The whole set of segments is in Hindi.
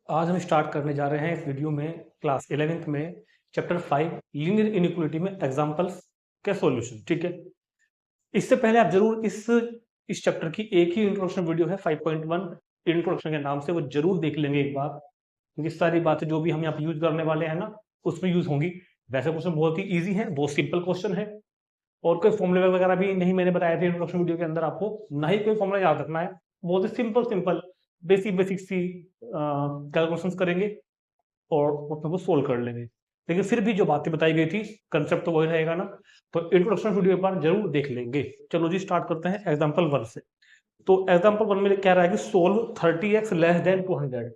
आज हम स्टार्ट करने जा रहे हैं इस वीडियो में क्लास 11th में चैप्टर 5 लीनियर इनइक्वालिटी में एग्जांपल्स के सॉल्यूशन। ठीक है, इससे पहले आप जरूर इस चैप्टर की एक ही इंट्रोडक्शन वीडियो है 5.1 इंट्रोडक्शन के नाम से, वो जरूर देख लेंगे एक बार, क्योंकि सारी बातें जो भी हम यहाँ पे यूज करने वाले हैं ना उसमें यूज होंगी। वैसे क्वेश्चन बहुत ही ईजी है, बहुत सिंपल क्वेश्चन है, और कोई फॉर्मूले वगैरह भी नहीं मैंने बताए थे इंट्रोडक्शन वीडियो के अंदर आपको, ना ही कोई फॉर्मूला याद रखना है। बहुत ही सिंपल सिंपल बेसिक सी कैलकुलेशंस करेंगे और उसमें वो सोल्व कर लेंगे। लेकिन फिर भी जो बातें बताई गई थी कंसेप्ट तो वही रहेगा ना, तो इंट्रोडक्शन वीडियो एक बार जरूर देख लेंगे। चलो जी स्टार्ट करते हैं एग्जांपल 1 से। तो एग्जांपल 1 में कह रहा है कि सोल्व 30x लेस देन 200।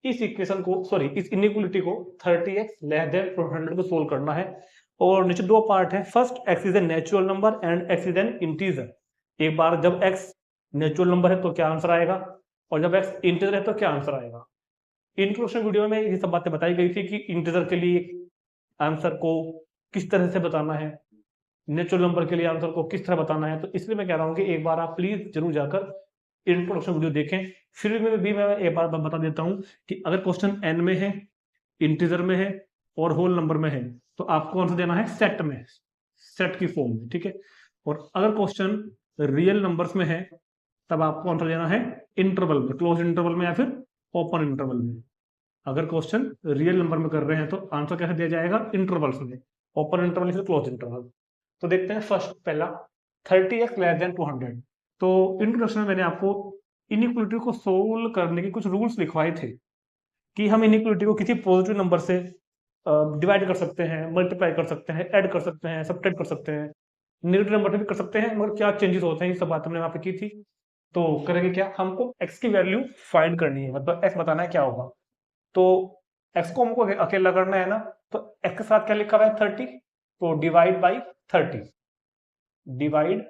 इस इक्वेशन को सॉरी इस इनइक्वालिटी को 30x लेस देन 200 को सोल्व करना है। और नीचे दो पार्ट है, first x is a natural number and x is an integer. एक बार जब x नेचुरल नंबर है तो क्या आंसर आएगा, और जब x इंटीजर है तो क्या आंसर आएगा। इंट्रोडक्शन वीडियो में ये सब बातें बताई गई थी कि इंटीजर के लिए आंसर को किस तरह से बताना है, नेचुरल नंबर के लिए आंसर को किस तरह बताना है। तो इसलिए मैं कह रहा हूँ कि एक बार आप प्लीज जरूर जाकर इंट्रोडक्शन वीडियो देखें। फिर में भी मैं एक बार बता देता हूँ कि अगर क्वेश्चन एन में है, इंटीजर में है और होल नंबर में है, तो आपको आंसर देना है सेट में, सेट की फॉर्म में। ठीक है, और अगर क्वेश्चन रियल नंबर्स में है तब आपको आंसर देना है इंटरवल में, क्लोज इंटरवल में या फिर ओपन इंटरवल में। अगर क्वेश्चन रियल नंबर में कर रहे हैं तो आंसर कैसे दिया जाएगा, इंटरवल्स में, ओपन इंटरवल या फिर क्लोज इंटरवल। तो देखते हैं फर्स्ट पहला 30x लेस देन 200। तो इंट्रोडक्शन में मैंने आपको इनइक्वालिटी को सोल्व करने के कुछ रूल्स लिखवाए थे कि हम इनइक्वालिटी को किसी पॉजिटिव नंबर से डिवाइड कर सकते हैं, मल्टीप्लाई कर सकते हैं, ऐड कर सकते हैं, सब्ट्रैक्ट कर सकते हैं, नेगेटिव नंबर से भी कर सकते हैं, मगर क्या चेंजेस होते हैं ये सब बात हमने वहां पे की थी। तो करेंगे क्या, हमको x की वैल्यू फाइंड करनी है, मतलब x बताना है क्या होगा। तो x को हमको अकेला करना है ना, तो x के साथ क्या लिखा हुआ है 30, तो divide by 30, divide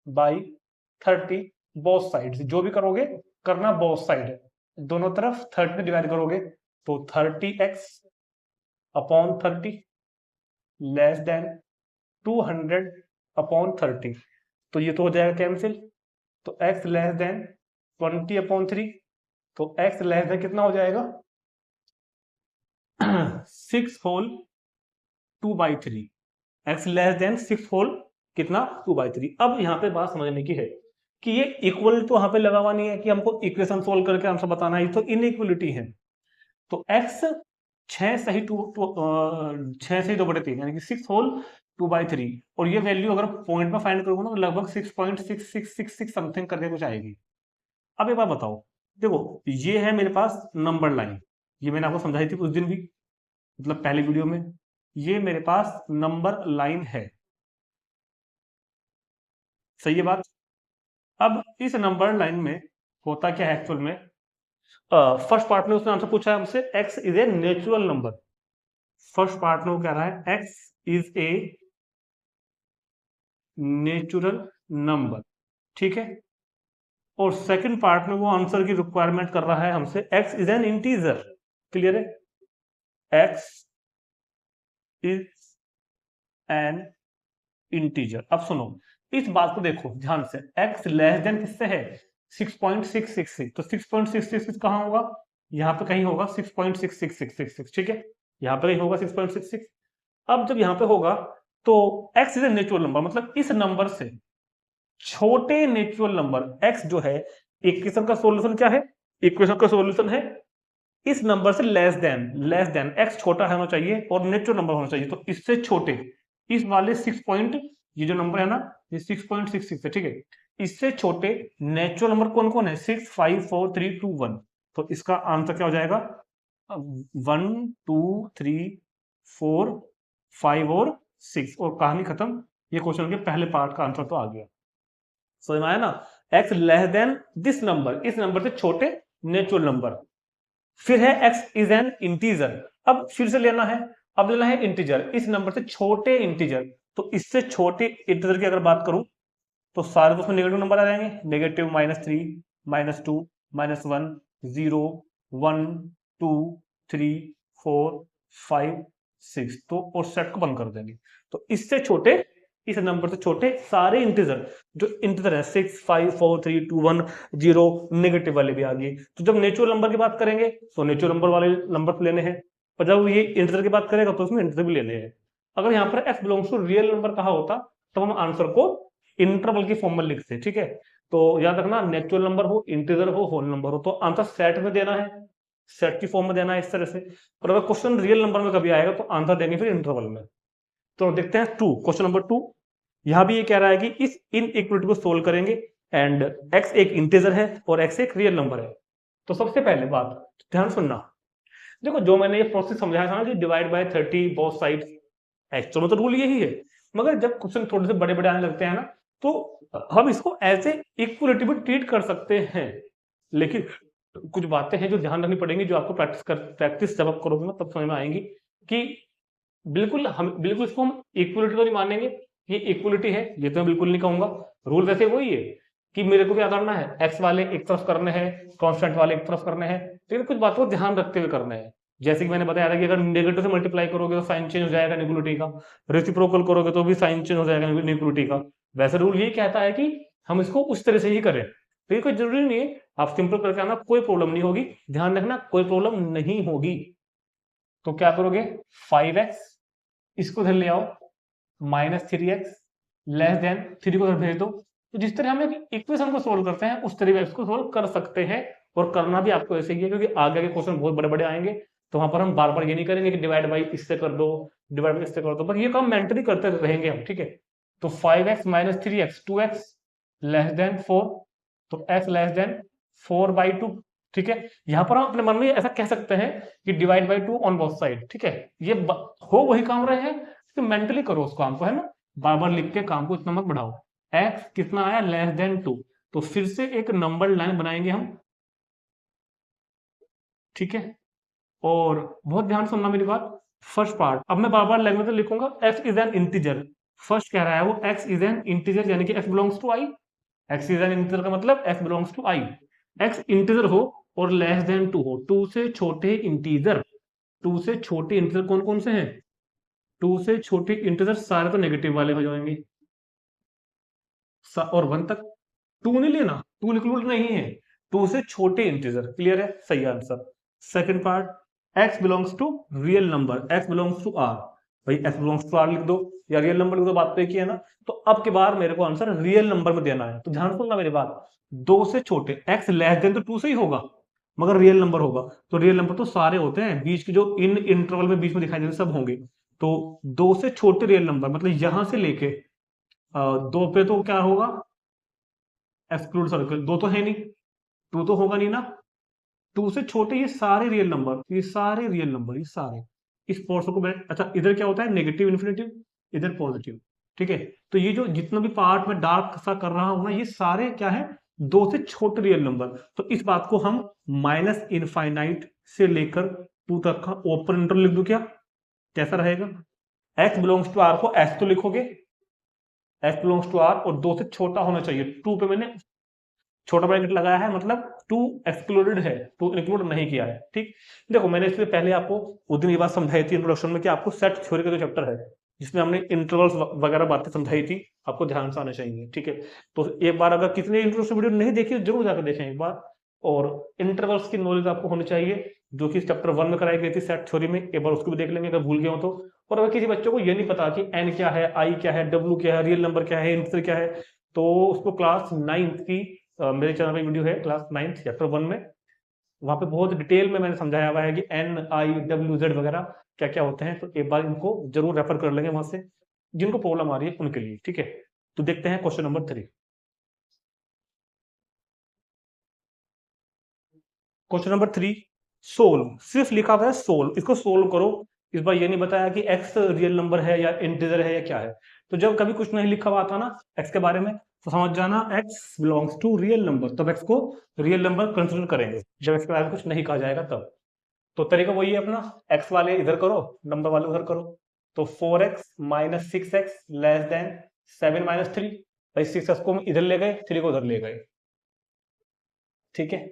by 30 both side, जो भी करोगे करना बोथ साइड, दोनों तरफ 30 डिवाइड करोगे तो 30x upon 30 less than 200 upon 30, तो ये तो हो जाएगा कैंसिल। तो x लेस देन 20 अपॉन 3, तो x लेस देन कितना हो जाएगा 6 whole 2/3, x less than 6 whole कितना 2/3। अब यहाँ पे बात समझने की है कि ये इक्वल तो यहाँ पे लगा हुआ नहीं है कि हमको इक्वेशन सोल्व करके आंसर बताना है, तो इनइक्वलिटी है। तो x 6 सही 6 सही 2/3 यानी कि 6 होल 2/3, और ये वैल्यू अगर पॉइंट में फाइंड करूंगा ना तो लगभग 6.6666 समथिंग करके कुछ आएगी। अब एक बात बताओ, देखो ये है मेरे पास नंबर लाइन, ये मैंने आपको समझाई थी उस दिन भी, मतलब पहले वीडियो में, ये मेरे पास नंबर लाइन है, सही है बात। अब इस नंबर लाइन में होता क्या है एक्चुअल में, फर्स्ट पार्ट में उसने आंसर पूछा है हमसे x is a natural number. First part में वो कह रहा है x is a natural number, ठीक है। और सेकंड पार्ट में वो आंसर की रिक्वायरमेंट कर रहा है हमसे x is an integer, clear है, x इज एन इंटीजर। अब सुनो इस बात को देखो ध्यान से, x लेस देन किससे है 6.666, तो 6.666 कहां होगा, यहां पे कहीं होगा 6.66666, ठीक है, यहां पे कहीं होगा 6.66। अब जब यहां पे होगा तो x is a natural number, मतलब इस नंबर से छोटे नेचुरल नंबर x जो है, इक्वेशन का सॉल्यूशन क्या है, इक्वेशन का सॉल्यूशन है इस नंबर से लेस देन x छोटा होना चाहिए और नेचुरल नंबर होना चाहिए, तो इससे छोटे, इस वाले 6 पॉइंट, ये जो नंबर है ना ये 6.66 है, ठीक है, इससे छोटे नेचुरल नंबर कौन कौन है 6 5 4 3 2 1, तो इसका आंसर क्या हो जाएगा 1 2 3 4 5 और 6, और कहानी खत्म। ये क्वेश्चन के पहले पार्ट का आंसर तो आ गया, समझ में आया ना, x less then this number, इस नंबर से छोटे नेचुरल नंबर। फिर है x इज एन इंटीजर, अब फिर से लेना है, अब लेना है इंटीजर, इस नंबर से छोटे इंटीजर, तो इससे छोटे इंटीजर की अगर बात करूं तो सारे तो उसमें नेगेटिव नंबर आ जाएंगे, नेगेटिव -3 -2 -1 0 1 2 3 4 5 6, तो और सेट को बंद कर देंगे, तो इससे छोटे इस नंबर से छोटे सारे इंटीजर, जो इंटीजर है 6, 5, 4, 3, 2, 1, 0, नेगेटिव वाले भी आ गए। तो जब नेचुरल नंबर की बात करेंगे तो नेचुरल नंबर वाले नंबर लेने हैं, पर जब ये इंटीजर की बात करेगा तो उसमें इंटीजर भी लेने हैं। अगर यहाँ पर x belongs to real number कहा होता तो हम आंसर को इंटरवल की फॉर्म में लिखते, ठीक है। तो याद रखना, नेचुरल नंबर हो, इंटीजर हो, होल नंबर हो, तो आंसर सेट में देना है, सेट की फॉर्म में देना है इस तरह से। पर अगर क्वेश्चन रियल नंबर में कभी आएगा तो आंसर देंगे फिर इंटरवल में। तो देखते हैं क्वेश्चन नंबर 2। यहां भी ये कह रहा है कि इस इनइक्वालिटी को सोल्व करेंगे एंड x एक इंटीजर है और x एक रियल नंबर है। तो सबसे पहले बात ध्यान सुनना, देखो जो मैंने ये प्रोसेस समझाया था ना कि divide by 30 both side, actual में तो रूल यही है, मगर जब क्वेश्चन थोड़े से बड़े बड़े आने लगते हैं ना तो हम इसको एज ए इक्वलिटी भी ट्रीट कर सकते हैं। लेकिन कुछ बातें हैं जो ध्यान रखनी पड़ेंगी, जो आपको प्रैक्टिस जब आप करोगे ना तब समझ में आएंगी कि बिल्कुल इसको हम इक्वलिटी तो नहीं मानेंगे, ये इक्वलिटी है ये तो मैं बिल्कुल नहीं कहूंगा। रूल वैसे वही है कि मेरे को क्या करना है, एक्स वाले एक तरफ करने हैं, कांस्टेंट वाले एक तरफ करने हैं, लेकिन कुछ बातों को ध्यान रखते हुए करने हैं। जैसे कि मैंने बताया था कि अगर नेगेटिव से मल्टीप्लाई करोगे तो साइन चेंज हो जाएगा इक्वलिटी का, रेसिप्रोकल करोगे तो भी साइन चेंज हो जाएगा इक्वलिटी का। वैसे रूल ये कहता है कि हम इसको उस तरह से ही करें, तो ये कोई जरूरी नहीं है, आप सिंपल करके आना, कोई प्रॉब्लम नहीं होगी, ध्यान रखना कोई प्रॉब्लम नहीं होगी। तो क्या करोगे, 5x इसको इधर ले आओ, -3x लेस देन 3 को इधर भेज दो। तो जिस तरह हम एक इक्वेशन को सोल्व करते हैं उस तरह इसको सोल्व कर सकते हैं, और करना भी आपको ऐसे ही है, क्योंकि आगे के क्वेश्चन बहुत बड़े बड़े आएंगे, तो वहां पर हम बार बार ये नहीं करेंगे कि डिवाइड बाई इससे कर दो, डिवाइड बाई इससे कर दो, बस ये काम मेंटली करते रहेंगे हम, ठीक है। तो 5x - 3x 2x less than 4, तो x लेस देन 4/2, ठीक है। यहां पर हम अपने मन में ऐसा कह सकते हैं कि divide by 2 on both side, ठीक है। ये हो वही काम रहे हैं, तो मेंटली करो उस काम को, है ना, बार बार लिख के काम को इतना मत बढ़ाओ। x कितना आया, लेस देन 2, तो फिर से एक नंबर लाइन बनाएंगे हम, ठीक है। और बहुत ध्यान सुनना मेरी बात, फर्स्ट पार्ट अब मैं बार बार लैंग्वेज में लिखूंगा, x is an integer, first कह रहा है वो x इज एन इंटीजर, यानी कि x belongs to i, x is an integer का मतलब x belongs to i, x integer हो और लेस देन 2 हो, 2 से छोटे इंटीजर, 2 से छोटे इंटीजर कौन कौन से हैं, 2 से छोटे इंटीजर सारे तो नेगेटिव वाले हो जाएंगे, और 1 तक 2 नहीं लेना, 2 इंक्लूड नहीं है, 2 से छोटे इंटीजर, क्लियर है, सही answer. Second part, x belongs to real number, x belongs to r, भाई x बिलोंग्स टू r लिख दो या रियल नंबर लिख दो, बात तो एक ही है ना। तो अब के बाद मेरे को आंसर रियल नंबर में देना है, तो ध्यान सुनना मेरी बात, 2 से छोटे, x लेस देन तो 2 से ही होगा, मगर रियल नंबर होगा, तो रियल नंबर तो सारे होते हैं, बीच की जो इन इंटरवल में बीच में दिखाई देते सब होंगे। तो 2 से छोटे रियल नंबर मतलब यहां से लेके 2 पे तो क्या होगा, एक्सक्लूड सर्कल, 2 तो है नहीं, 2 तो होगा नहीं ना, 2 से छोटे ये सारे रियल नंबर, ये सारे रियल नंबर, ये सारे, इस पोर्शन को मैं, अच्छा इधर क्या होता है, नेगेटिव इन्फिनिटिव, इधर पॉजिटिव, ठीक है। तो ये जो जितना भी पार्ट में डार्क सा कर रहा हूं ना, ये सारे क्या है, 2 से छोटे रियल नंबर। तो इस बात को हम माइनस इनफाइनाइट से लेकर 2 तक का ओपन इंटरवल लिख दूं क्या, कैसा रहेगा, x बिलोंग्स टू r को s तो लिखोगे, x बिलोंग्स टू r और 2 से छोटा होना चाहिए, 2 पे मैंने छोटा ब्रैकेट लगाया है, मतलब 2 एक्सक्लूडेड है, 2 इंक्लूड नहीं किया है, ठीक। देखो मैंने इससे पहले आपको उस दिन ये बात समझाई थी इंट्रोडक्शन में कि आपको सेट थ्योरी का जो चैप्टर है जिसमें हमने इंटरवल्स वगैरह बातें समझाई थी, आपको ध्यान से आना चाहिए, ठीक है। तो एक बार अगर कितने इंट्रोडक्शन वीडियो नहीं देखी जरूर जाकर देखें एक बार, और इंटरवल्स की नॉलेज आपको होनी चाहिए जो कि चैप्टर 1 में कराई गई थी सेट थ्योरी में, एक बार उसको भी देख लेंगे अगर भूल गए हो तो। और अगर किसी बच्चों को ये नहीं पता कि एन क्या है, आई क्या है, डब्ल्यू क्या है, रियल नंबर क्या है, इंटीजर क्या है, तो उसको क्लास 9th की मेरे चैनल पे वीडियो है, क्लास 9th चैप्टर 1 में, वहां पे बहुत डिटेल में मैंने समझाया हुआ है कि एन आई डब्ल्यू जेड वगैरह क्या क्या होते हैं, तो एक बार इनको जरूर रेफर कर लेंगे वहां से, जिनको प्रॉब्लम आ रही है उनके लिए, ठीक है। तो देखते हैं question number 3। Question number 3, solve, सिर्फ लिखा हुआ है सोल्व, इसको सोल्व करो, इस बार ये नहीं बताया कि एक्स रियल नंबर है या इंटीजर है या क्या है। तो जब कभी कुछ नहीं लिखा हुआ था ना एक्स के बारे में, तो समझ जाना X belongs to real number, तब एक्स को रियल नंबर कंसिडर करेंगे, जब एक्स के बारे में कुछ नहीं कहा जाएगा तब। तो तरीका वही है अपना, एक्स वाले इधर करो, नंबर वाले उधर करो। तो 4x - 6x लेस देन 7 - 3, भाई 6x को हम इधर ले गए, 3 को उधर ले गए, ठीक है।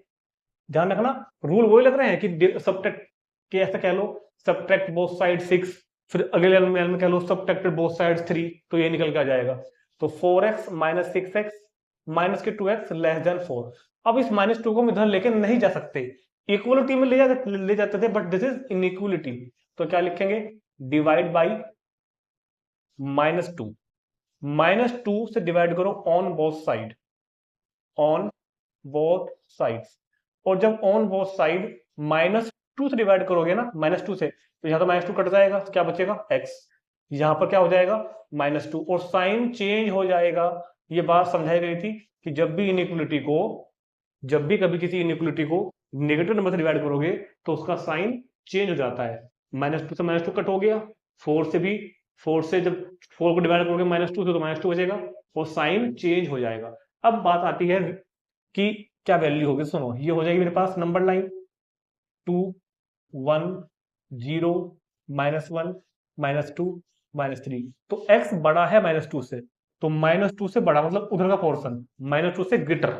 ध्यान रखना रूल वही लग रहे हैं कि सब्ट्रैक्ट के, ऐसा कह लो सब्ट्रैक्ट बोथ साइड 6, फिर अगले एलिमेंट में कह लो सबट्रैक्टेड बोथ साइड्स 3, तो ये निकल के आ जाएगा। तो 4x माइनस 6x माइनस के 2x लेस देन 4। अब इस -2 को हम इधर लेके नहीं जा सकते, इक्वलिटी में ले जाते थे, बट दिस इज इनइक्वलिटी। तो क्या लिखेंगे, डिवाइड बाई -2। -2 से डिवाइड करो on both side, on both sides. और जब ऑन बोथ साइड -2 से डिवाइड करोगे ना, -2 से, तो यहां तो -2 कट जाएगा, तो क्या बचेगा x। यहां पर क्या हो जाएगा, -2, और साइन चेंज हो जाएगा। ये बात समझाई गई थी कि जब भी इनइक्वलिटी को, जब भी कभी किसी इनइक्वलिटी को नेगेटिव नंबर से डिवाइड करोगे तो उसका साइन चेंज हो जाता है। -2 से -2 कट हो गया, 4 से भी, 4 से जब 4 को डिवाइड करोगे -2 से, तो -2 बचेगा और साइन चेंज हो जाएगा। अब बात आती है कि क्या वैल्यू होगी। सुनो, ये हो जाएगी मेरे पास नंबर लाइन 2 1 0 -1 -2 -3। तो x बड़ा है -2 से, तो -2 से बड़ा मतलब उधर का पोर्शन, -2 से ग्रेटर,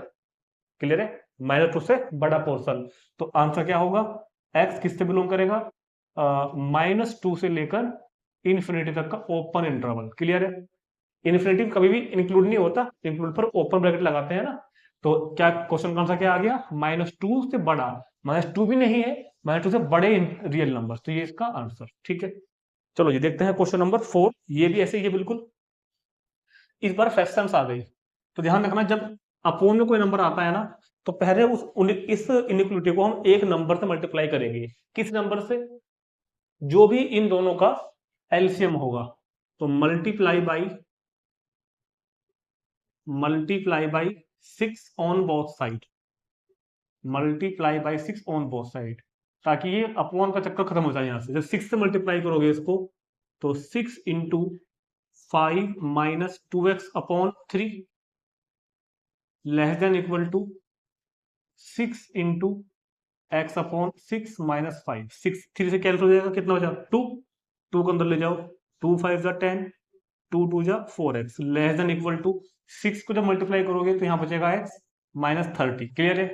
क्लियर है, -2 से बड़ा पोर्शन। तो आंसर क्या होगा, x किससे बिलोंग करेगा, -2 से लेकर इन्फिनिटी तक का ओपन इंटरवल, क्लियर है। इन्फिनिटी कभी भी इंक्लूड नहीं होता, इंक्लूड पर ओपन ब्रैकेट लगाते हैं ना। तो क्या क्वेश्चन कौन सा क्या आ गया, -2 से बड़ा, -2 भी नहीं है, -2 से बड़े रियल नंबर, तो ये इसका आंसर, ठीक है। चलो ये देखते हैं क्वेश्चन नंबर 4, ये भी ऐसे ही है बिल्कुल। इस बार फ्रैक्शंस आ गई, तो ध्यान रखना जब अपोन में कोई नंबर आता है ना, तो पहले इस इनइक्वलिटी को हम एक नंबर से मल्टीप्लाई करेंगे। किस नंबर से, जो भी इन दोनों का एलसीएम होगा। तो multiply by 6 on both side, multiply by 6 on both side, ताकि ये अपॉन का चक्कर खत्म हो जाए। यहां से जब 6 से मल्टीप्लाई करोगे इसको, तो 6 into 5 minus 2x upon 3 less than equal to 6 into X upon 6 minus 5। 6 3 से कैंसिल हो जाएगा, कितना बचा 2, 2 को अंदर ले जाओ, 2 5 जा 10, 2 2 जा 4x less than equal to 6 को जब मल्टीप्लाई करोगे तो यहां बचेगा x माइनस 30, क्लियर है।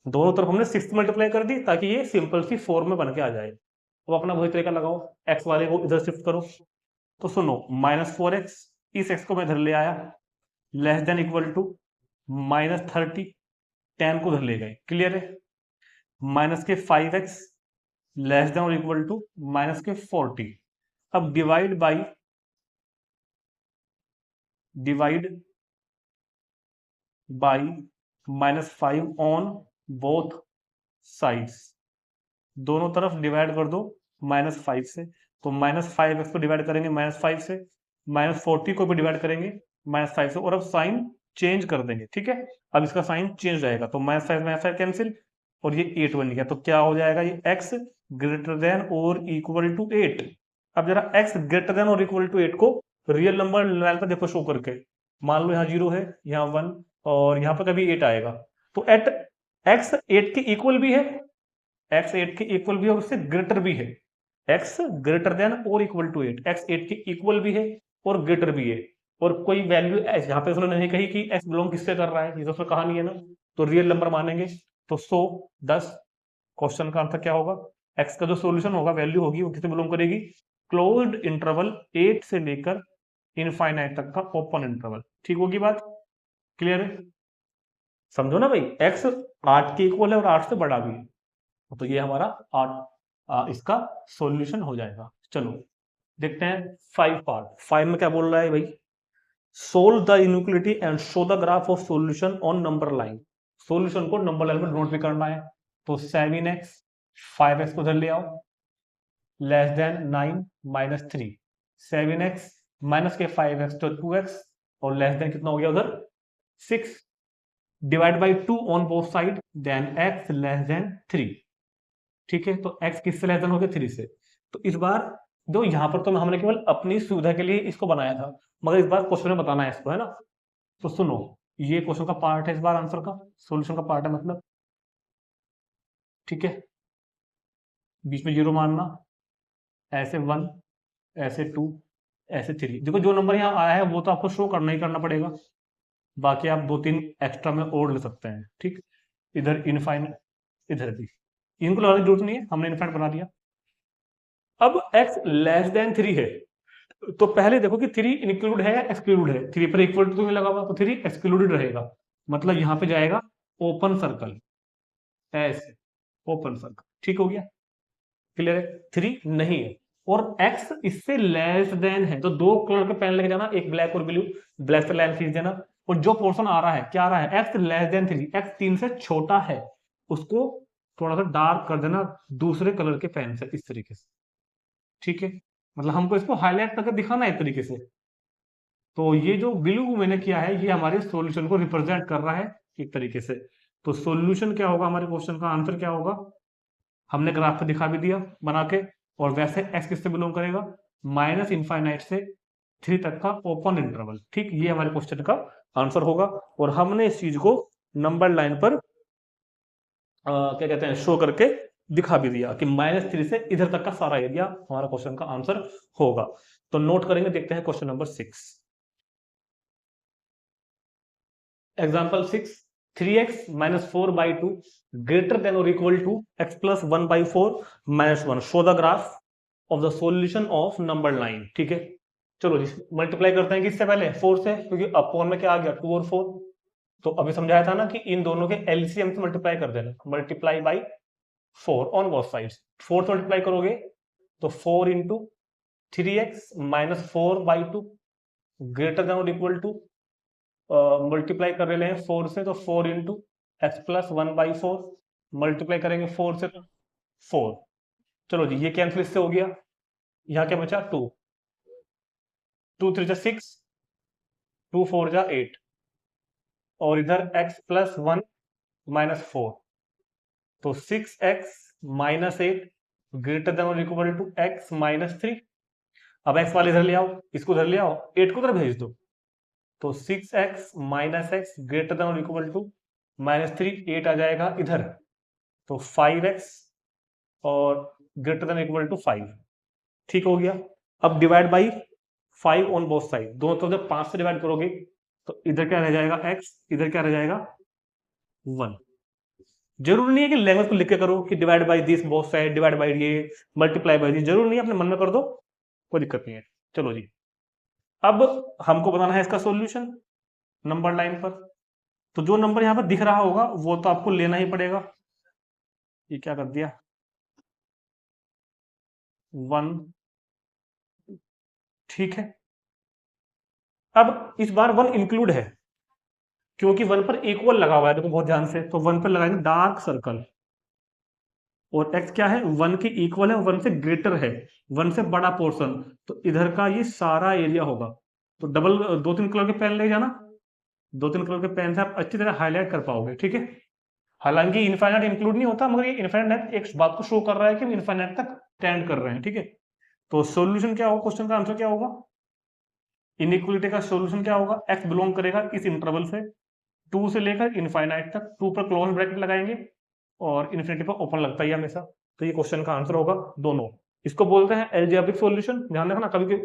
दोनों तरफ हमने 6 मल्टीप्लाई कर दी ताकि ये सिंपल सी फॉर्म में बन के आ जाए। अब अपना वही तरीका लगाओ, x वाले को इधर शिफ्ट करो। तो सुनो, -4x, इस x को मैं इधर ले आया, लेस देन इक्वल टू -30, 10 को उधर ले गए, क्लियर है। माइनस के 5x लेस देन और इक्वल टू माइनस के 40। अब divide by -5 on both sides, दोनों तरफ डिवाइड कर दो -5 से। तो -5x को डिवाइड करेंगे -5 से, -40 को भी डिवाइड करेंगे -5 से, और अब साइन चेंज कर देंगे, ठीक है। अब इसका साइन चेंज हो जाएगा, तो -5 कैंसिल, और ये 8 बन गया। तो क्या हो जाएगा, ये x ग्रेटर देन और इक्वल टू 8। अब जरा x ग्रेटर देन और इक्वल टू 8 को रियल नंबर लाइन पर देखो शो करके, मान लो यहाँ 0 है, यहाँ 1, और यहाँ पर कभी 8 आएगा, तो एट x 8 के इक्वल भी है, x 8 के इक्वल भी है और उससे ग्रेटर भी है। x ग्रेटर देन और इक्वल टू 8, x 8 के इक्वल भी है और ग्रेटर भी है। और कोई वैल्यू यहाँ पे उन्होंने नहीं कही कि x बिलोंग किससे कर रहा है, ये तो कहानी है ना, तो रियल नंबर मानेंगे। तो 100 10, क्वेश्चन का आंसर क्या होगा, x का जो सॉल्यूशन होगा, वैल्यू होगी, वो किससे बिलोंग करेगी, क्लोज्ड इंटरवल 8 से लेकर इनफाइनाइट तक का ओपन इंटरवल, ठीक होगी बात, क्लियर है। समझो ना भाई, x 8 के इक्वल है और 8 से बड़ा भी है, तो ये हमारा 8 इसका सॉल्यूशन हो जाएगा। चलो देखते हैं 5 पार्ट। 5 में क्या बोल रहा है भाई, solve the inequality and show the graph of solution on number line. Solution को नंबर लाइन में नोट भी करना है। तो 7x 5x को उधर ले आओ, less than 9 minus 3, 7x minus के 5x तो 2x, और लेस देन कितना हो गया उधर 6, divide by 2 on both side, then x less than 3, ठीक है। तो x किससे लेस देन हो गया 3 से। तो इस बार जो यहाँ पर तो हमने केवल अपनी सुविधा के लिए इसको बनाया था, मगर इस बार क्वेश्चन में बताना है इसको, है ना। तो सुनो, ये क्वेश्चन का पार्ट है, इस बार आंसर का सॉल्यूशन का पार्ट है मतलब, ठीक है। बीच में 0 मानना, ऐसे 1, ऐसे 2, ऐसे 3। देखो जो नंबर यहाँ आया है वो तो आपको शो करना ही करना पड़ेगा, बाकी आप 2-3 एक्स्ट्रा में और ले सकते हैं, ठीक। इधर इनफाइनाइट, इधर भी, इनको लगाने की जरूरत नहीं है, हमने इनफाइनाइट बना दिया। अब x लेस देन 3 है, तो पहले देखो कि 3 इंक्लूड है या एक्सक्लूड है। 3 पर इक्वल टू लगा हुआ तो 3 एक्सक्लूडेड रहेगा, मतलब यहां पे जाएगा ओपन सर्कल, ऐसे ओपन सर्कल। ठीक हो गया, क्लियर है। 3 नहीं है और x इससे लेस देन है, तो दो कलर के पेन लेके जाना, एक ब्लैक और ब्लू, ब्लैक से लाइन खींच देना। और जो पोर्शन आ रहा है, क्या आ रहा है, x लेस देन 3, x 3 से छोटा है, उसको थोड़ा सा डार्क कर देना दूसरे कलर के पेन से, इस तरीके से। ठीक है, मतलब हमको इसको हाईलाइट करके दिखाना है एक तरीके से। तो ये जो ब्लू मैंने किया है, ये हमारे सॉल्यूशन को रिप्रेजेंट कर रहा है एक तरीके से। तो सॉल्यूशन क्या होगा, हमारे क्वेश्चन का आंसर क्या होगा, हमने ग्राफ पे दिखा भी दिया बना के। और वैसे x किससे बिलोंग करेगा, माइनस इनफाइनाइट से 3 तक का ओपन इंटरवल। ठीक, ये हमारे क्वेश्चन का आंसर होगा। और हमने इस चीज को नंबर लाइन पर क्या कहते हैं, शो करके दिखा भी दिया कि -3 से इधर तक का सारा एरिया हमारा क्वेश्चन का आंसर होगा। तो नोट करेंगे, देखते हैं question number 6। Example 6, 3x minus 4/2 greater than or equal to x plus 1/4 minus 1, show the graph of the solution of number line। ठीक है, चलो जी मल्टीप्लाई करते हैं किससे पहले, 4 से, क्योंकि अपॉन में क्या आ गया, 2 और 4। तो अभी समझाया था ना कि इन दोनों के एलसीएम से मल्टीप्लाई कर देना, multiply by 4 on both sides. 4 से मल्टीप्लाई करोगे तो 4 into 3x minus 4/2 greater than और इक्वल टू, मल्टीप्लाई कर रहे हैं 4 से, तो 4 इंटू एक्स प्लस 1/4, मल्टीप्लाई करेंगे 4 से तो 4। चलो जी ये कैंसिल इससे हो गया, यहाँ क्या बचा 2, 2 3 6, 2 4 8, और इधर x प्लस 1 माइनस 4, तो 6x माइनस 8 ग्रेटर देन और इक्वल टू x माइनस 3। अब x वाले इधर ले आओ, इसको इधर ले आओ, 8 को इधर भेज दो, तो 6x minus x greater than और इक्वल टू -3, 8 आ जाएगा इधर, तो 5x और ग्रेटर देन इक्वल टू 5। ठीक हो गया। अब divide by 5 on both side, दोनों तरफ जब 5 से डिवाइड करोगे तो इधर क्या रह जाएगा x, इधर क्या रह जाएगा 1। जरूरी नहीं है कि लैंग्वेज को लिख के करो कि divide by this both side, divide by ये, मल्टीप्लाई बाई दिस, जरूरी नहीं है, अपने मन में कर दो, कोई दिक्कत नहीं है। चलो जी, अब हमको बताना है इसका सॉल्यूशन नंबर लाइन पर। तो जो नंबर यहां पर दिख रहा होगा वो तो आपको लेना ही पड़ेगा। ये क्या कर दिया, 1। ठीक है, अब इस बार 1 इंक्लूड है, क्योंकि 1 पर इक्वल लगा हुआ है, देखो बहुत ध्यान से, तो 1 पर लगाएंगे डार्क सर्कल, और x क्या है, 1 के इक्वल है, 1 से ग्रेटर है, 1 से बड़ा पोर्शन, तो इधर का ये सारा एरिया होगा। तो डबल 2-3 कलर के पेन ले जाना, 2-3 कलर के पेन से आप अच्छी तरह हाईलाइट कर पाओगे। ठीक है, हालांकि इनफाइनाइट इंक्लूड नहीं होता, मगर ये इनफाइनाइट एक बात को शो कर रहा है कि हम इनफाइनाइट तक टेंड कर रहे हैं। ठीक है, तो सॉल्यूशन क्या होगा, क्वेश्चन का आंसर क्या होगा, इनइक्वलिटी का सॉल्यूशन क्या होगा, x बिलोंग करेगा इस इंटरवल से 2 से लेकर इनफाइनाइट तक, 2 पर क्लोज ब्रैकेट लगाएंगे और इन्फिनिटी पर ओपन लगता है हमेशा। तो ये क्वेश्चन का आंसर होगा दोनों। इसको बोलते हैं अलजेब्रिक सॉल्यूशन। ध्यान रखना, कभी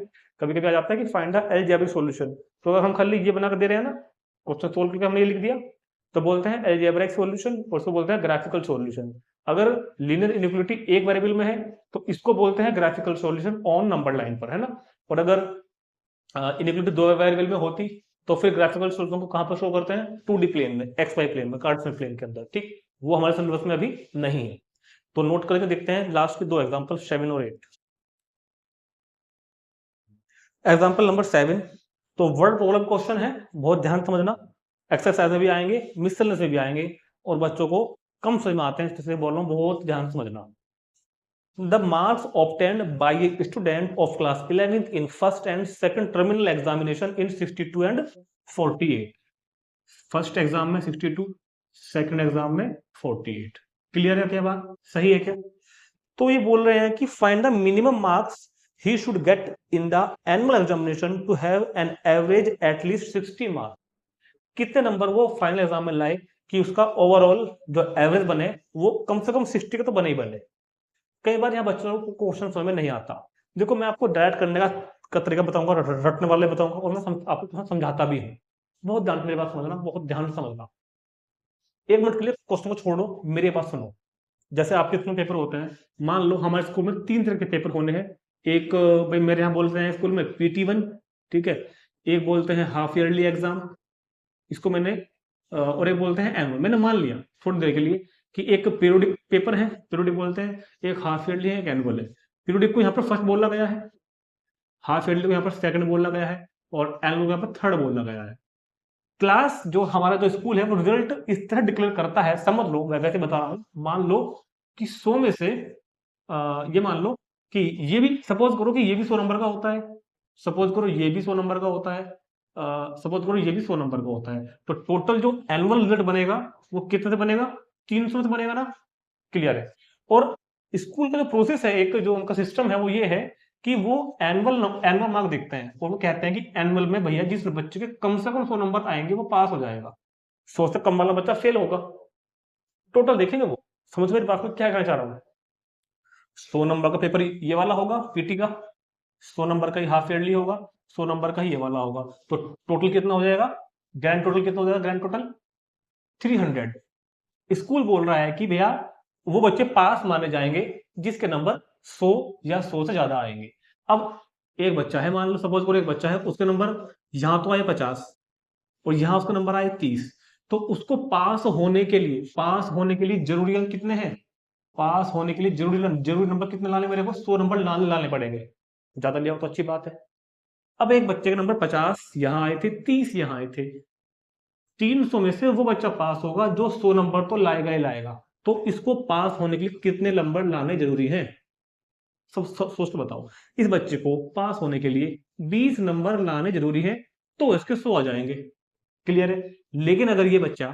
कभी आ जाता है कि फाइंड द अलजेब्रिक सॉल्यूशन, तो अगर हम खाली ये बना कर दे रहे हैं ना, क्वेश्चन सोल्व करके हमने ये लिख दिया, तो बोलते हैं अलजेब्रिक सॉल्यूशन, और उसको बोलते हैं ग्राफिकल सॉल्यूशन। अगर लीनियर इनइक्वालिटी एक वेरिएबल में है तो इसको बोलते हैं graphical solution on number line पर, है ना। और अगर इनइक्वालिटी 2 वेरिएबल में होती तो फिर ग्राफिकल सॉल्यूशन को कहां पर शो करते हैं, 2D प्लेन में, XY प्लेन में, कार्टेशियन प्लेन के अंदर। ठीक, वो हमारे सिलेबस में अभी नहीं है। तो नोट करके देखते हैं लास्ट के 2 एग्जांपल 7 और 8। एग्जांपल नंबर 7, तो वर्ड प्रॉब्लम क्वेश्चन है, बहुत ध्यान समझना, एक्सरसाइज में भी आएंगे, मिसलेनियस में भी आएंगे, और बच्चों को कम समझ में आते हैं, इसलिए बोल रहा हूं बहुत ध्यान समझना। The marks obtained by a student of class 11th in first and second terminal examination in 62 and 48। First exam में 62, सेकंड एग्जाम में 48। क्लियर है क्या बात, सही है क्या। तो ये बोल रहे हैं कि find the minimum marks he should get in the annual examination to have an average at least 60 marks. कितने नंबर वो फाइनल एग्जाम में लाए कि उसका ओवरऑल जो एवरेज बने वो कम से कम 60 का तो बने ही बने। कई बार यहाँ बच्चों को क्वेश्चन समझ में नहीं आता। देखो मैं आपको डायरेक्ट करने का तरीका बताऊंगा, रटने वाले बताऊंगा, और मैं आपको समझाता भी हूँ। बहुत ध्यान से मेरी बात समझना, बहुत ध्यान से समझना। 1 मिनट के लिए क्वेश्चन को छोड़ो, मेरी बात सुनो। जैसे आपके स्कूल में पेपर होते हैं, मान लो हमारे स्कूल में 3 तरह के पेपर होने हैं। एक भाई मेरे यहाँ बोलते हैं स्कूल में PT1, ठीक है, एक बोलते हैं हाफ ईयरली एग्जाम, इसको मैंने और एक बोलते हैं एनुअल। मैंने मान लिया थोड़ी देर के लिए कि एक पीरियोडिक पेपर है, पीरियोडिक बोलते हैं, एक हाफ ईयरली है, एक एनुअल है। पीरियोडिक को यहाँ पर फर्स्ट बोला गया है, हाफ ईयरली को यहाँ पर सेकंड बोला गया है, और एनुअल को यहाँ पर थर्ड बोला गया है। क्लास जो हमारा जो स्कूल है वो रिजल्ट इस तरह डिक्लेयर करता है, समझ लो मैं वैसे बता रहा हूँ। मान लो कि 100 में से ये मान लो कि ये भी, सपोज करो कि ये भी 100 नंबर का होता है, सपोज करो ये भी 100 नंबर का होता है, सपोज करो ये भी 100 नंबर का होता है, तो टोटल जो एनुअल रिजल्ट बनेगा वो कितने से बनेगा? 300 से बनेगा ना। क्लियर है। और स्कूल का जो प्रोसेस है, एक जो उनका सिस्टम है वो ये है कि वो एनुअल एनुअल मार्क देखते हैं, और वो कहते हैं कि एनुअल में भैया जिस बच्चे के कम से कम 100 नंबर आएंगे वो पास हो जाएगा, 100 से कम वाला बच्चा फेल होगा। टोटल देखेंगे वो। समझ मेरी बात में क्या कहना चाह रहा हूँ? 100 नंबर का पेपर ये वाला होगा PT का, 100 नंबर का ही हाफ ईयरली होगा, 100 नंबर का ही ये वाला होगा, तो टोटल कितना हो जाएगा? ग्रैंड टोटल कितना हो जाएगा? Grand total 300। स्कूल बोल रहा है कि भैया वो बच्चे पास माने जाएंगे जिसके नंबर 100 या 100 से ज्यादा आएंगे। अब एक बच्चा है, मान लो सपोज करो एक बच्चा है, उसके नंबर यहां तो आए 50 और यहां उसका नंबर आए 30, तो उसको पास होने के लिए जरूरी अंक कितने हैं? पास होने के लिए जरूरी नंबर कितने लाने? मेरे को 100 नंबर लाने पड़ेंगे। ज्यादा लिया हो तो अच्छी बात है। अब एक बच्चे के नंबर 50 यहां आए थे, 30 यहां आए थे, 300 में से वो बच्चा पास होगा जो 100 नंबर तो लाएगा ही लाएगा। तो इसको पास होने के लिए कितने नंबर लाने जरूरी हैं? सब सोच के बताओ। इस बच्चे को पास होने के लिए 20 नंबर लाने जरूरी है, तो इसके 100 आ जाएंगे। क्लियर है। लेकिन अगर ये बच्चा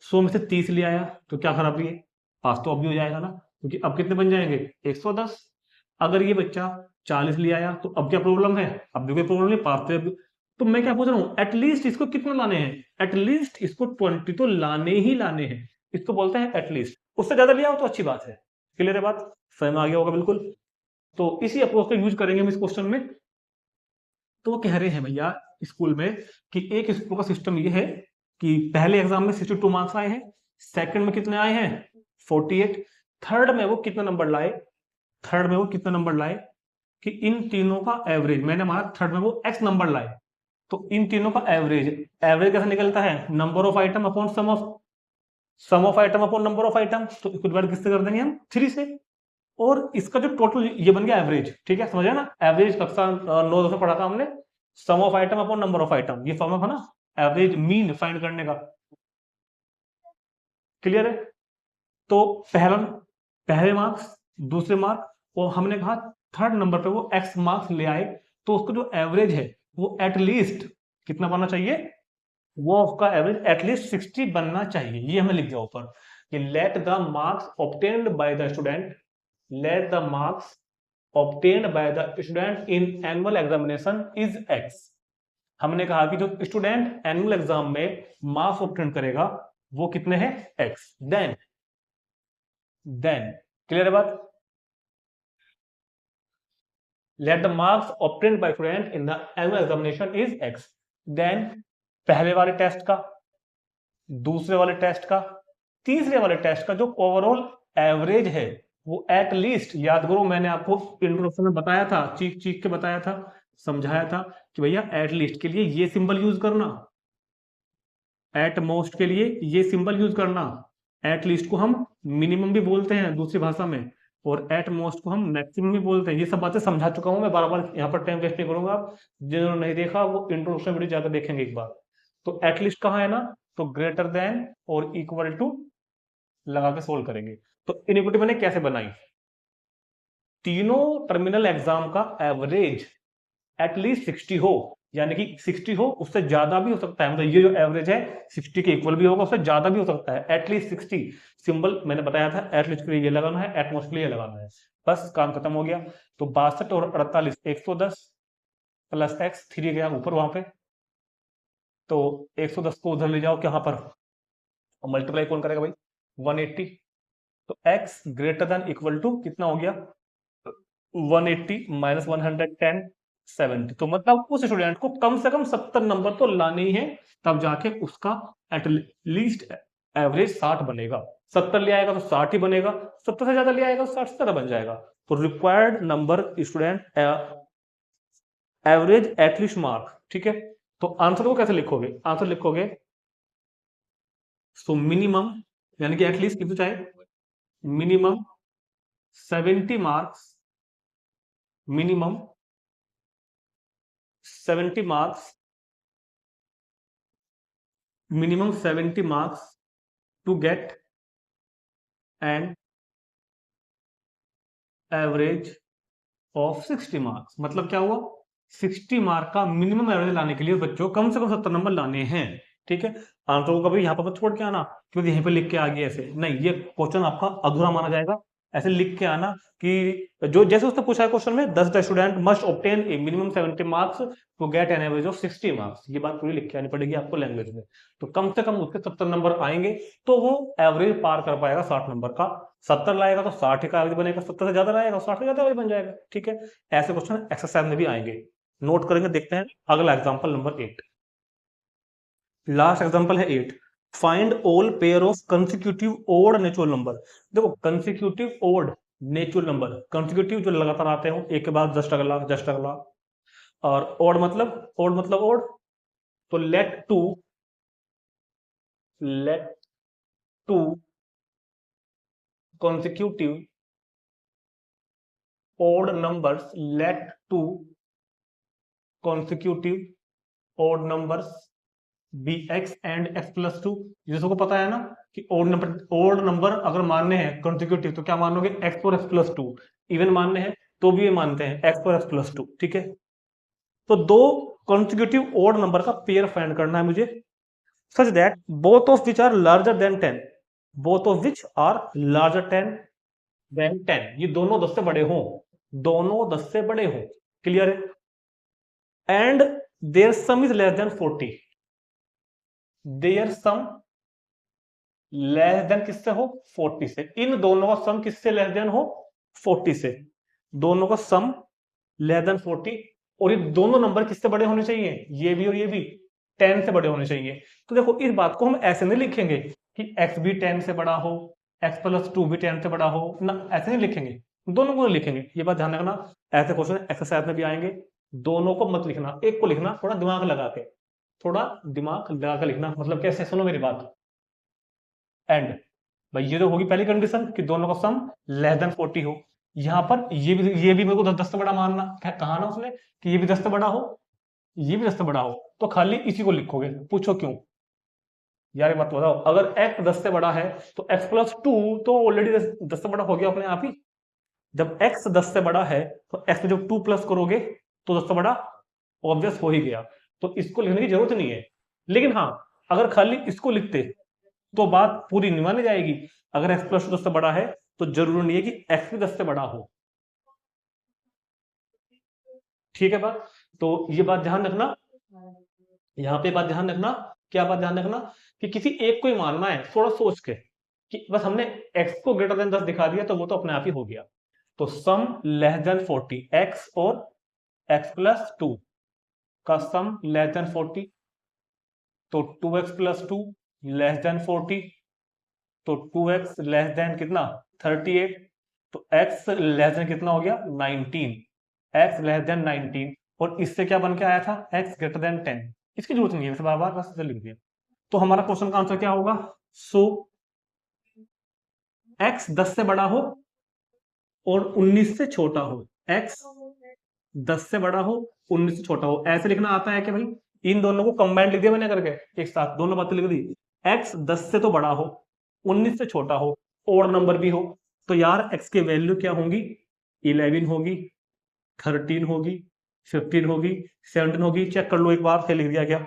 100 में से 30 ले आया तो क्या खराबी है? पास तो अब भी हो जाएगा ना, क्योंकि अब कितने बन जाएंगे? 110। अगर ये बच्चा 40 ले आया तो अब क्या प्रॉब्लम है? अब भी कोई प्रॉब्लम नहीं, पास तो मैं क्या पूछ रहा हूँ, एटलीस्ट इसको कितने लाने हैं? एटलीस्ट इसको 20 तो लाने ही लाने हैं। इसको बोलते हैं एटलीस्ट। उससे ज्यादा लिया हो तो अच्छी बात है। क्लियर है बात? समझ में आ गया होगा बिल्कुल। तो इसी अप्रोच का यूज करेंगे हम इस क्वेश्चन में। तो वो कह रहे हैं भैया स्कूल में कि एक स्कूल का सिस्टम ये है कि पहले एग्जाम में 62 मार्क्स आए हैं, सेकंड में कितने आए हैं? 48, थर्ड में वो कितने नंबर लाए? थर्ड में वो कितने नंबर लाए कि इन तीनों का एवरेज, मैंने माना थर्ड में वो x नंबर लाए, तो इन तीनों का एवरेज, एवरेज कैसे निकलता है? Number of item upon sum of item upon number of item, तो इसको डिवाइड किससे कर देंगे हम? 3 से। और इसका जो टोटल ये बन गया एवरेज। ठीक है, समझ ना? एवरेज कक्षा 9 में पढ़ा था हमने, sum of item upon number of item, ये फॉर्मूला था ना एवरेज मीन फाइंड करने का। क्लियर है। तो पहले मार्क्स, दूसरे मार्क, और हमने कहा थर्ड नंबर पे वो x मार्क्स ले आए, तो उसका जो एवरेज है वो एटलीस्ट कितना बनना चाहिए? वो उसका एवरेज एटलीस्ट 60 बनना चाहिए। ये हमें लिख दिया ऊपर कि let the marks obtained by the student, let the marks obtained by the student in annual examination is x। हमने कहा कि जो स्टूडेंट एनुअल एग्जाम में मार्क्स ऑब्टेन करेगा वो कितने हैं? x। देन क्लियर है बात? let the marks obtained by student in the annual examination is x। then पहले वाले टेस्ट का, दूसरे वाले टेस्ट का, तीसरे वाले टेस्ट का जो ओवरऑल एवरेज है वो एटलीस्ट, याद करो मैंने आपको इंट्रोडक्शन में बताया था, चीख चीख के बताया था, समझाया था कि भैया एटलीस्ट के लिए ये सिंबल यूज करना, एट मोस्ट के लिए ये सिंबल यूज करना। एटलीस्ट को हम मिनिमम भी बोलते हैं दूसरी भाषा में, और एट मोस्ट को हम मैक्सिमम भी बोलते हैं। ये सब बातें समझा चुका हूं मैं, बार बार यहाँ पर टाइम वेस्ट नहीं करूंगा। जिन्होंने नहीं देखा वो इंट्रोडक्शन वीडियो जाकर देखेंगे एक बार। तो एटलीस्ट कहाँ है ना, तो ग्रेटर देन और इक्वल टू लगा के सोल्व करेंगे। तो इनिक्वालिटी मैंने कैसे बनाई? तीनों टर्मिनल एग्जाम का एवरेज एटलीस्ट 60 हो, यानी कि 60 हो, उससे ज्यादा भी हो सकता है, मतलब ये जो एवरेज है 60 के इक्वल भी होगा, उससे ज्यादा भी हो सकता है। एटलीस्ट 60 सिंबल मैंने बताया था, एटलीस्ट के लिए ये लगाना है, एटमोस्ट के लिए लगाना है, बस काम खत्म हो गया। तो 62 और 48 110 प्लस x 3 गया ऊपर वहां पे, तो 110 को उधर ले जाओ कहां पर, और मल्टीप्लाई कौन करेगा भाई? 180। तो x greater than equal to कितना हो गया? 180 माइनस 110 70। तो मतलब उस स्टूडेंट को कम से कम 70 नंबर तो लाने ही है, तब जाके उसका एटलीस्ट एवरेज 60 बनेगा। 70 ले आएगा तो 60 ही बनेगा, 70 से ज्यादा ले आएगा तो 60 से ज्यादा बन जाएगा। तो required number student average at least mark, ठीक है। तो आंसर को कैसे लिखोगे, आंसर लिखोगे सो मिनिमम, यानी कि एटलीस्ट कितने चाहिए, minimum 70 marks, minimum 70 marks, minimum 70 marks to get and average of 60 marks. मतलब क्या हुआ, 60 मार्क का मिनिमम एवरेज लाने के लिए बच्चों कम से कम 70 नंबर लाने हैं, ठीक है। आंसर को कभी यहाँ पर छोड़ के आना क्योंकि यहीं पे लिख के आ गया ऐसे नहीं, ये क्वेश्चन आपका अधूरा माना जाएगा। ऐसे लिख के आना कि जो जैसे उसने पूछा है क्वेश्चन में, 10 student must obtain a minimum 70 marks to get an average of 60 marks, ये बात पूरी लिख के आनी पड़ेगी आपको लैंग्वेज में। तो कम से कम उसके 70 नंबर आएंगे तो वो एवरेज पार कर पाएगा 60 नंबर का। 70 लाएगा तो 60 का एवरेज बनेगा, 70 से ज्यादा लाएगा 60 से ज्यादा एवरेज बन जाएगा, ठीक है। ऐसे क्वेश्चन एक्सरसाइज में भी आएंगे, नोट करेंगे। देखते हैं अगला एग्जांपल नंबर 8, लास्ट एग्जांपल है 8। Find all pair of consecutive odd natural number. देखो consecutive odd natural number, consecutive जो लगातार आते हो एक के बाद जस्ट अगला जस्ट अगला, और ओड मतलब ओड, तो let two consecutive odd numbers, let two consecutive odd numbers be x and x plus 2। जैसे को पता है ना कि ओड नंबर अगर मानने हैं कंसेक्यूटिव तो क्या मानोगे, x और x प्लस 2। इवन मानने हैं तो भी ये मानते हैं x और x प्लस 2, ठीक है। तो दो कंसेक्यूटिव ओड नंबर का पेयर फाइंड करना है मुझे, such that both of which are larger than 10, both of which are larger than 10, ये दोनों 10 से बड़े हों, दोनों 10 से बड़े हों, क्लियर है। And their sum is less than 40, their sum less than किससे हो, 40 से। इन दोनों का सम किससे लेस देन हो, 40 से। दोनों का सम लेस देन 40, और ये दोनों नंबर किससे बड़े होने चाहिए, ये भी और ये भी 10 से बड़े होने चाहिए। तो देखो इस बात को हम ऐसे नहीं लिखेंगे कि x भी 10 से बड़ा हो, x प्लस 2 भी 10 से बड़ा हो ना, ऐसे नहीं लिखेंगे, दोनों को लिखेंगे। ये बात ध्यान रखना, ऐसे क्वेश्चन एक्सरसाइज में भी आएंगे। दोनों को मत लिखना, एक को लिखना, थोड़ा दिमाग लगा के, थोड़ा दिमाग लगा के लिखना। मतलब कैसे, सुनो मेरी बात। एंड भाई ये तो होगी पहली कंडीशन कि दोनों का सम लेस देन 40 हो। यहाँ पर ये भी मेरे को 10 से बड़ा मानना, कहा ना उसने कि ये भी 10 से बड़ा हो, ये भी 10 से बड़ा हो, तो खाली इसी को लिखोगे। पूछो क्यों यार, ये बात बताओ, अगर x 10 से बड़ा है तो x प्लस 2 तो ऑलरेडी 10 से बड़ा हो गया अपने आप ही। जब x 10 से बड़ा है तो x में जब 2 प्लस करोगे तो 10 से बड़ा ऑब्वियस हो ही गया, तो इसको लिखने की जरूरत नहीं है। लेकिन हाँ, अगर खाली इसको लिखते तो बात पूरी नहीं मानी जाएगी। अगर x प्लस 2 10 से बड़ा है तो जरूरी नहीं है कि x भी 10 से बड़ा हो, ठीक है बात। तो ये बात ध्यान रखना, यहाँ पे बात ध्यान रखना, क्या बात ध्यान रखना कि किसी एक को ही मानना है, थोड़ा सोच के कि बस हमने x को ग्रेटर देन 10 दिखा दिया तो वो तो अपने आप ही हो गया। तो सम लेस देन 40, x और x प्लस 2 का सम लेस देन 40, तो 2x प्लस 2 लेस देन 40, तो 2x लेस देन कितना 38, तो x लेस देन कितना हो गया 19, x लेस देन 19, और इससे क्या बन के आया था x ग्रेटर देन 10। इसकी जरूरत नहीं है, वैसे बार बार बस लिख दिया। तो हमारा क्वेश्चन का आंसर क्या होगा, सो x 10 से बड़ा हो और 19 से छोटा हो, x 10 से बड़ा हो 19 से छोटा हो। ऐसे लिखना आता है कि भाई इन दोनों को कंबाइंड लिख दिया मैंने करके एक साथ, दोनों बातें लिख दी। x 10 से तो बड़ा हो, 19 से छोटा हो, ओड नंबर भी हो, तो यार x की वैल्यू क्या होंगी, 11 होगी, 13 होगी, 15 होगी, 17 होगी। चेक कर लो एक बार से लिख दिया क्या,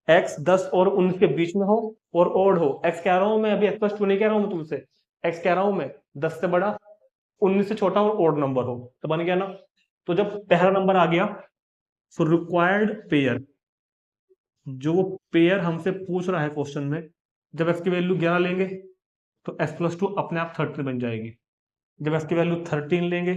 x 10 और 19 के बीच में हो और ओड हो। x कह रहा हूं मैं, अभी x प्लस 2 नहीं कह रहा हूं तुमसे, x कह रहा हूं मैं 10 से बड़ा 19 से छोटा और ओड नंबर हो, तो बन गया ना। तो जब पहला नंबर आ गया, सो रिक्वायर्ड पेयर, जो पेयर हमसे पूछ रहा है क्वेश्चन में, जब x की वैल्यू 11 लेंगे तो x प्लस 2 अपने आप 13 बन जाएगी। जब x की वैल्यू 13 लेंगे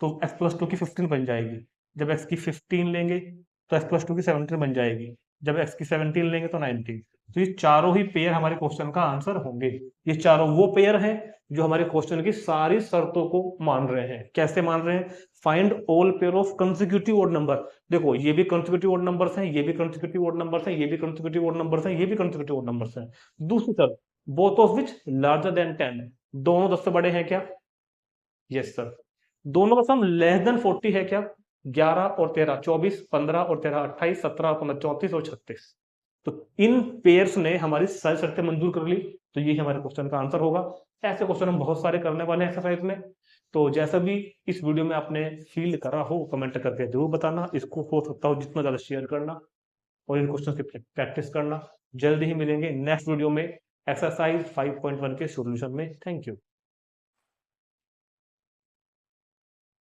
तो x प्लस 2 की 15 बन जाएगी। जब x की 15 लेंगे तो x प्लस 2 की 17 बन जाएगी। जब x की 17 लेंगे तो 19। तो ये चारों ही पेयर हमारे क्वेश्चन का आंसर होंगे। ये चारों वो पेयर हैं जो हमारे क्वेश्चन की सारी शर्तों को मान रहे हैं। कैसे मान रहे हैं? Find all pair of consecutive odd number. देखो ये भी कंसेक्यूटिव ओड नंबर्स हैं, ये भी कंसेक्यूटिव ओड नंबर्स हैं, ये भी कंसेक्यूटिव ओड नंबर्स हैं, ये भी कंसेक्यूटिव ओड नंबर्स हैं। दूसरी तरफ both of which larger than 10, दोनों 10 से बड़े हैं क्या? Yes sir. दोनों का सम लेस देन 40 है क्या? 11 और 13 24, 15 और 13 28, 17 और 15 34 और 36। तो इन पेयर्स ने हमारी सारी शर्तें मंजूर कर ली, तो ये हमारे क्वेश्चन का आंसर होगा। ऐसे क्वेश्चन हम बहुत सारे करने वाले हैं एक्सरसाइज में। तो जैसा भी इस वीडियो में आपने फील करा हो कमेंट करके जरूर बताना। इसको हो सकता हो जितना ज्यादा शेयर करना और इन क्वेश्चन की प्रैक्टिस करना। जल्दी ही मिलेंगे नेक्स्ट वीडियो में एक्सरसाइज 5.1 के सॉल्यूशन में। Thank you.